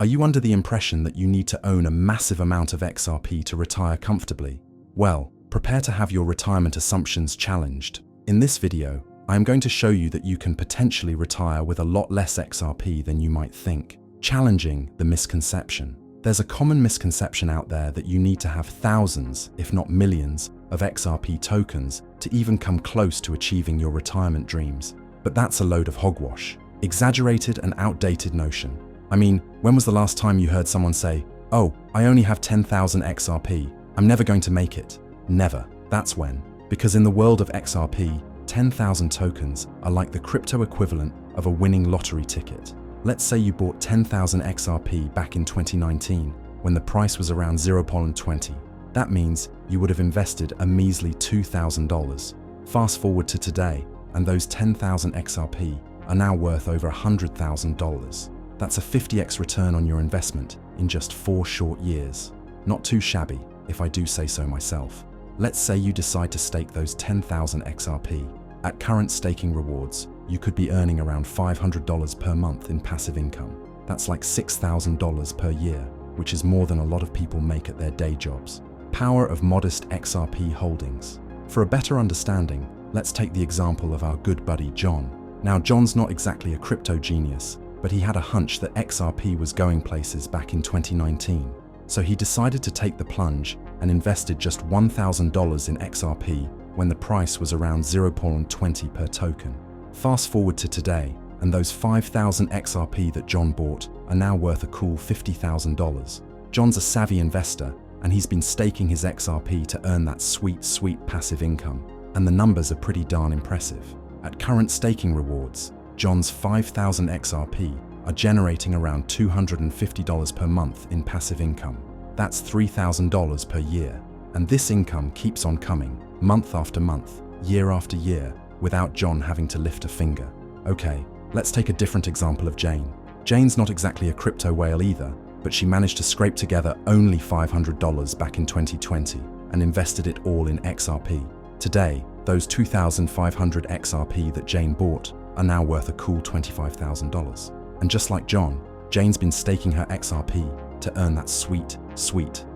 Are you under the impression that you need to own a massive amount of XRP to retire comfortably? Well, prepare to have your retirement assumptions challenged. In this video, I am going to show you that you can potentially retire with a lot less XRP than you might think, challenging the misconception. There's a common misconception out there that you need to have thousands, if not millions, of XRP tokens to even come close to achieving your retirement dreams. But that's a load of hogwash. Exaggerated and outdated notion. I mean, when was the last time you heard someone say, "Oh, I only have 10,000 XRP, I'm never going to make it"? Never. That's when. Because in the world of XRP, 10,000 tokens are like the crypto equivalent of a winning lottery ticket. Let's say you bought 10,000 XRP back in 2019, when the price was around 0.20. That means you would have invested a measly $2,000. Fast forward to today, and those 10,000 XRP are now worth over $100,000. That's a 50x return on your investment in just 4 short years. Not too shabby, if I do say so myself. Let's say you decide to stake those 10,000 XRP. At current staking rewards, you could be earning around $500 per month in passive income. That's like $6,000 per year, which is more than a lot of people make at their day jobs. Power of modest XRP holdings. For a better understanding, let's take the example of our good buddy John. Now, John's not exactly a crypto genius, but he had a hunch that XRP was going places back in 2019. So he decided to take the plunge and invested just $1,000 in XRP when the price was around 0.20 per token. Fast forward to today, and those 5,000 XRP that John bought are now worth a cool $50,000. John's a savvy investor, and he's been staking his XRP to earn that sweet passive income, and the numbers are pretty darn impressive. At current staking rewards, John's 5,000 XRP are generating around $250 per month in passive income. That's $3,000 per year. And this income keeps on coming, month after month, year after year, without John having to lift a finger. Okay, let's take a different example of Jane. Jane's not exactly a crypto whale either, but she managed to scrape together only $500 back in 2020 and invested it all in XRP. Today, those 2,500 XRP that Jane bought are now worth a cool $25,000. And just like John, Jane's been staking her XRP to earn that sweet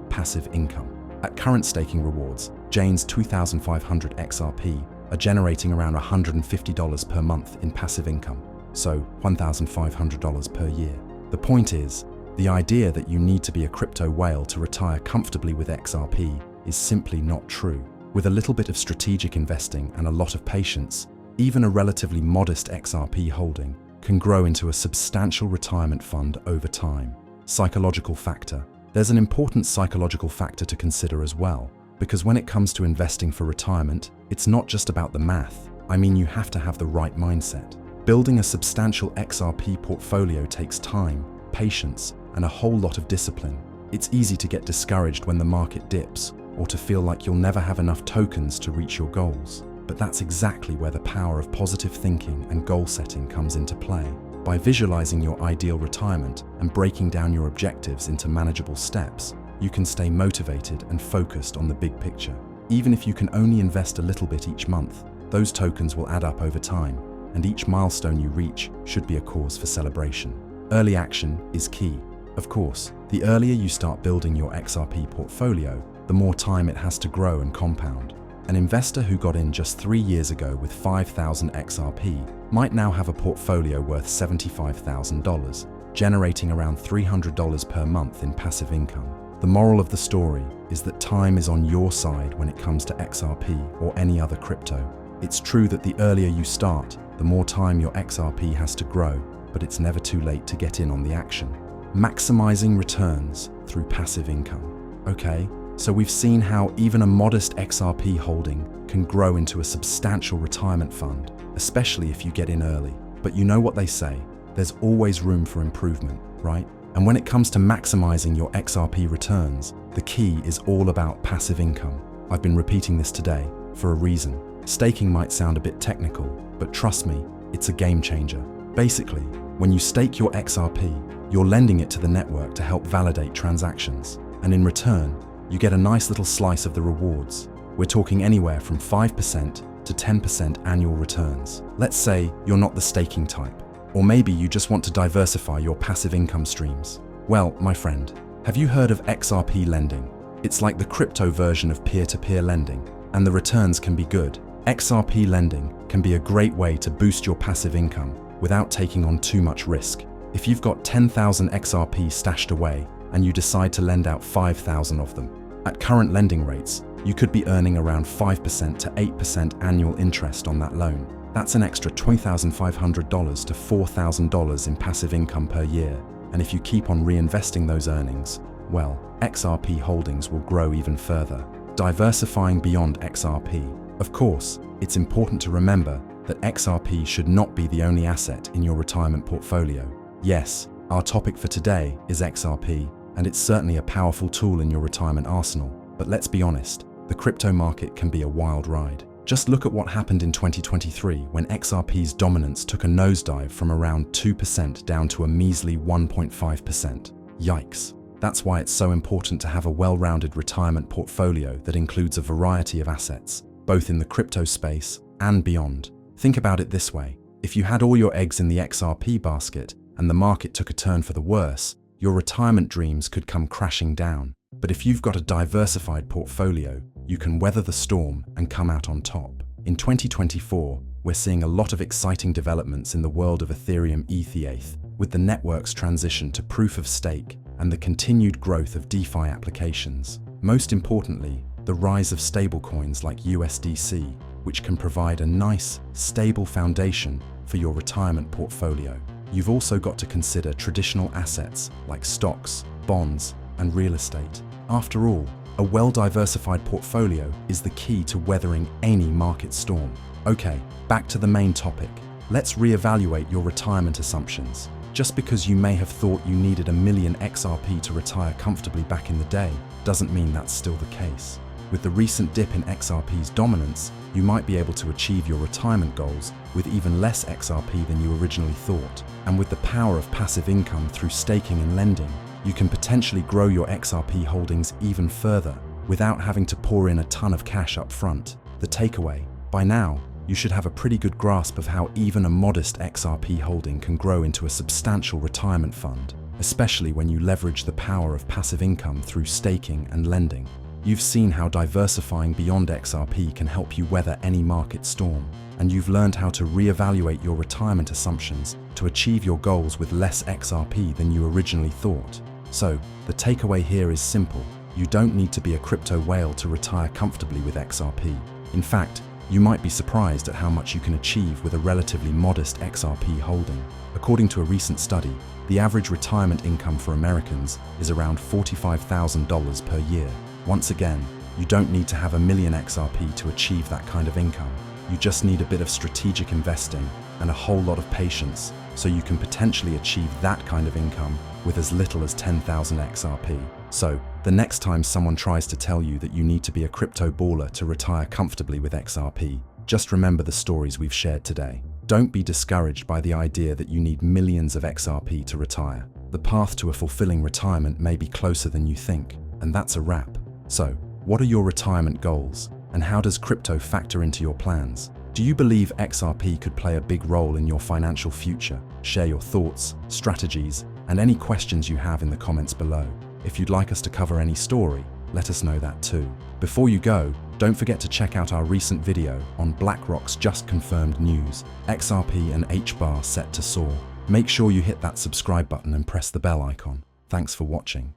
passive income. At current staking rewards, Jane's 2,500 XRP are generating around $150 per month in passive income, so $1,500 per year. The point is, the idea that you need to be a crypto whale to retire comfortably with XRP is simply not true. With a little bit of strategic investing and a lot of patience, even a relatively modest XRP holding can grow into a substantial retirement fund over time. Psychological factor. There's an important psychological factor to consider as well, because when it comes to investing for retirement, it's not just about the math. I mean, you have to have the right mindset. Building a substantial XRP portfolio takes time, patience, and a whole lot of discipline. It's easy to get discouraged when the market dips, or to feel like you'll never have enough tokens to reach your goals. But that's exactly where the power of positive thinking and goal setting comes into play. By visualizing your ideal retirement and breaking down your objectives into manageable steps, you can stay motivated and focused on the big picture. Even if you can only invest a little bit each month, those tokens will add up over time, and each milestone you reach should be a cause for celebration. Early action is key. Of course, the earlier you start building your XRP portfolio, the more time it has to grow and compound. An investor who got in just 3 years ago with 5,000 XRP might now have a portfolio worth $75,000, generating around $300 per month in passive income. The moral of the story is that time is on your side when it comes to XRP or any other crypto. It's true that the earlier you start, the more time your XRP has to grow, but it's never too late to get in on the action. Maximizing returns through passive income. Okay, so we've seen how even a modest XRP holding can grow into a substantial retirement fund, especially if you get in early. But you know what they say, there's always room for improvement, right? And when it comes to maximizing your XRP returns, the key is all about passive income. I've been repeating this today for a reason. Staking might sound a bit technical, but trust me, it's a game changer. Basically, when you stake your XRP, you're lending it to the network to help validate transactions. And in return, you get a nice little slice of the rewards. We're talking anywhere from 5% to 10% annual returns. Let's say you're not the staking type, or maybe you just want to diversify your passive income streams. Well, my friend, have you heard of XRP lending? It's like the crypto version of peer-to-peer lending, and the returns can be good. XRP lending can be a great way to boost your passive income without taking on too much risk. If you've got 10,000 XRP stashed away and you decide to lend out 5,000 of them, at current lending rates, you could be earning around 5% to 8% annual interest on that loan. That's an extra $2,500 to $4,000 in passive income per year. And if you keep on reinvesting those earnings, well, XRP holdings will grow even further. Diversifying beyond XRP. Of course, it's important to remember that XRP should not be the only asset in your retirement portfolio. Yes, our topic for today is XRP, and it's certainly a powerful tool in your retirement arsenal. But let's be honest, the crypto market can be a wild ride. Just look at what happened in 2023 when XRP's dominance took a nosedive from around 2% down to a measly 1.5%. Yikes. That's why it's so important to have a well-rounded retirement portfolio that includes a variety of assets, both in the crypto space and beyond. Think about it this way. If you had all your eggs in the XRP basket and the market took a turn for the worse, your retirement dreams could come crashing down. But if you've got a diversified portfolio, you can weather the storm and come out on top. In 2024, we're seeing a lot of exciting developments in the world of Ethereum ETH, with the network's transition to proof of stake and the continued growth of DeFi applications. Most importantly, the rise of stablecoins like USDC, which can provide a nice, stable foundation for your retirement portfolio. You've also got to consider traditional assets like stocks, bonds, and real estate. After all, a well-diversified portfolio is the key to weathering any market storm. Okay, back to the main topic. Let's reevaluate your retirement assumptions. Just because you may have thought you needed 1 million XRP to retire comfortably back in the day, doesn't mean that's still the case. With the recent dip in XRP's dominance, you might be able to achieve your retirement goals with even less XRP than you originally thought. And with the power of passive income through staking and lending, you can potentially grow your XRP holdings even further without having to pour in a ton of cash up front. The takeaway: by now, you should have a pretty good grasp of how even a modest XRP holding can grow into a substantial retirement fund, especially when you leverage the power of passive income through staking and lending. You've seen how diversifying beyond XRP can help you weather any market storm, and you've learned how to reevaluate your retirement assumptions to achieve your goals with less XRP than you originally thought. So, the takeaway here is simple. You don't need to be a crypto whale to retire comfortably with XRP. In fact, you might be surprised at how much you can achieve with a relatively modest XRP holding. According to a recent study, the average retirement income for Americans is around $45,000 per year. Once again, you don't need to have 1 million XRP to achieve that kind of income. You just need a bit of strategic investing and a whole lot of patience, so you can potentially achieve that kind of income with as little as 10,000 XRP. So, the next time someone tries to tell you that you need to be a crypto baller to retire comfortably with XRP, just remember the stories we've shared today. Don't be discouraged by the idea that you need millions of XRP to retire. The path to a fulfilling retirement may be closer than you think, and that's a wrap. So, what are your retirement goals, and how does crypto factor into your plans? Do you believe XRP could play a big role in your financial future? Share your thoughts, strategies, and any questions you have in the comments below. If you'd like us to cover any story, let us know that too. Before you go, don't forget to check out our recent video on BlackRock's just confirmed news, XRP and HBAR set to soar. Make sure you hit that subscribe button and press the bell icon. Thanks for watching.